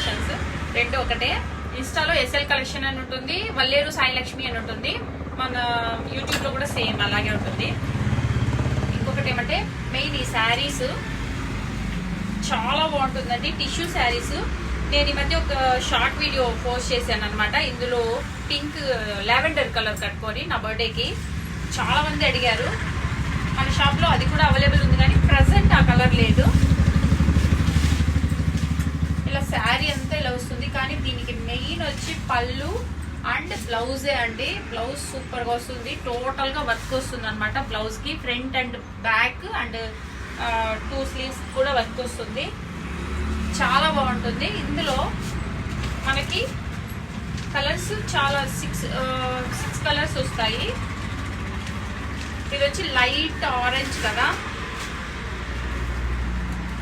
Collections రెండు ఒకటే. ఇన్స్టాలో ఎస్ఎల్ కలెక్షన్ అని ఉంటుంది, వల్లేరు సాయిలక్ష్మి అని ఉంటుంది, మన యూట్యూబ్ లో కూడా సేమ్ అలాగే ఉంటుంది. ఇంకొకటి ఏమంటే మెయిన్ ఈ శారీస్ చాలా బాగుంటుందండి, టిష్యూ శారీస్. నేను ఈ మధ్య ఒక షార్ట్ వీడియో పోస్ట్ చేశాను అనమాట. ఇందులో పింక్ లావెండర్ కలర్ కట్టుకొని నా బర్త్డేకి చాలా మంది అడిగారు. మన షాప్ లో అది కూడా అవైలబుల్ ఉంది, కానీ ప్రజెంట్ ఆ కలర్ లేదు. ఇలా శారీ అంతా ఇలా వస్తుంది, కానీ దీనికి మెయిన్ వచ్చి పళ్ళు అండ్ బ్లౌజే అండి. బ్లౌజ్ సూపర్ గా వస్తుంది, టోటల్ గా వర్క్ వస్తుంది అనమాట. బ్లౌజ్ కి front and back and 2 sleeves కూడా వర్క్ వస్తుంది, చాలా బాగుంటుంది. ఇందులో మనకి కలర్స్ చాలా 6 కలర్స్ వస్తాయి. ఇది వచ్చి లైట్ ఆరెంజ్ కదా,